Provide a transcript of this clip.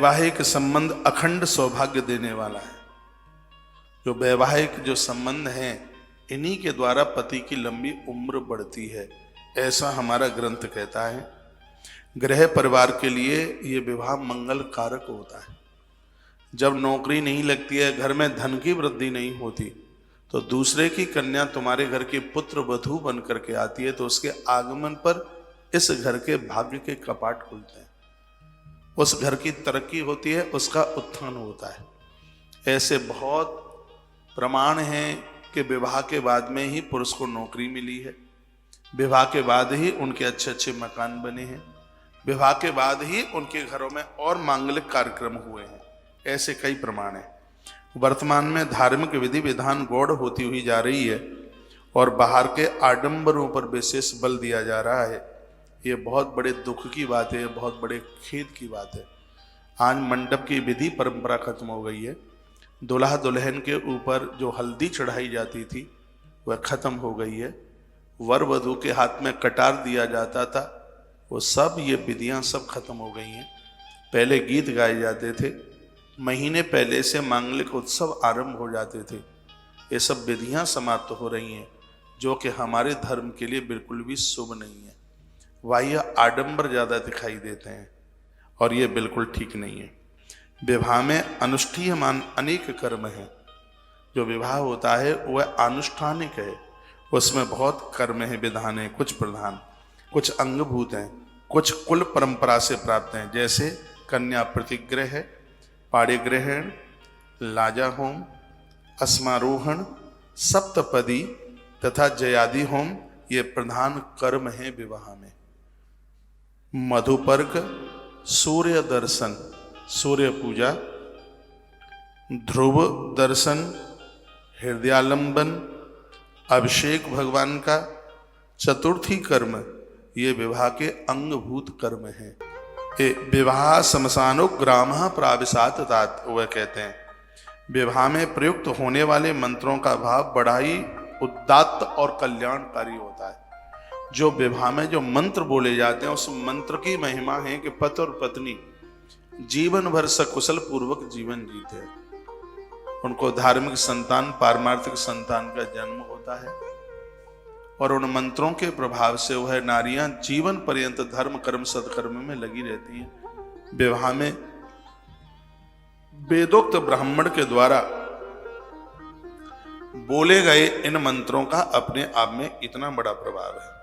वैवाहिक संबंध अखंड सौभाग्य देने वाला है। जो वैवाहिक जो संबंध हैं, इन्हीं के द्वारा पति की लंबी उम्र बढ़ती है, ऐसा हमारा ग्रंथ कहता है। गृह परिवार के लिए ये विवाह मंगल कारक होता है। जब नौकरी नहीं लगती है, घर में धन की वृद्धि नहीं होती, तो दूसरे की कन्या तुम्हारे घर की पुत्र वधू बन करके आती है, तो उसके आगमन पर इस घर के भाग्य के कपाट खुलते हैं, उस घर की तरक्की होती है, उसका उत्थान होता है। ऐसे बहुत प्रमाण हैं कि विवाह के बाद में ही पुरुष को नौकरी मिली है, विवाह के बाद ही उनके अच्छे अच्छे मकान बने हैं, विवाह के बाद ही उनके घरों में और मांगलिक कार्यक्रम हुए हैं। ऐसे कई प्रमाण हैं। वर्तमान में धार्मिक विधि विधान गौड़ होती हुई जा रही है और बाहर के आडंबरों पर विशेष बल दिया जा रहा है। ये बहुत बड़े दुख की बात है, बहुत बड़े खेद की बात है। आज मंडप की विधि परंपरा खत्म हो गई है। दुल्हा दुल्हन के ऊपर जो हल्दी चढ़ाई जाती थी वह खत्म हो गई है। वर वधू के हाथ में कटार दिया जाता था, वो सब ये विधियां सब खत्म हो गई हैं। पहले गीत गाए जाते थे, महीने पहले से मांगलिक उत्सव आरंभ हो जाते थे। ये सब विधियां समाप्त हो रही हैं, जो कि हमारे धर्म के लिए बिल्कुल भी शुभ नहीं है। बाह्य आडंबर ज़्यादा दिखाई देते हैं और ये बिल्कुल ठीक नहीं है। विवाह में अनुष्ठीयमान अनेक कर्म हैं। जो विवाह होता है वह अनुष्ठानिक है, उसमें बहुत कर्म है, विधान है, कुछ प्रधान, कुछ अंगभूत हैं, कुछ कुल परंपरा से प्राप्त हैं। जैसे कन्या प्रतिग्रह, पाड़े ग्रहण, लाजा होम, अस्मारोहण, सप्तपदी तथा जयादि होम, ये प्रधान कर्म हैं विवाह में। मधुपर्क, सूर्य दर्शन, सूर्य पूजा, ध्रुव दर्शन, हृदयालंबन, अभिषेक भगवान का, चतुर्थी कर्म, ये विवाह के अंगभूत कर्म हैं। विवाह शमशानो ग्राम प्राविशात तात, वह कहते हैं विवाह में प्रयुक्त होने वाले मंत्रों का भाव बड़ा ही उदात्त और कल्याणकारी होता है। जो विवाह में जो मंत्र बोले जाते हैं, उस मंत्र की महिमा है कि पति और पत्नी जीवन भर सकुशल पूर्वक जीवन जीते हैं। उनको धार्मिक संतान, पारमार्थिक संतान का जन्म होता है और उन मंत्रों के प्रभाव से वह नारियां जीवन पर्यंत धर्म कर्म सत्कर्म में लगी रहती हैं। विवाह में वेदोक्त ब्राह्मण के द्वारा बोले गए इन मंत्रों का अपने आप में इतना बड़ा प्रभाव है।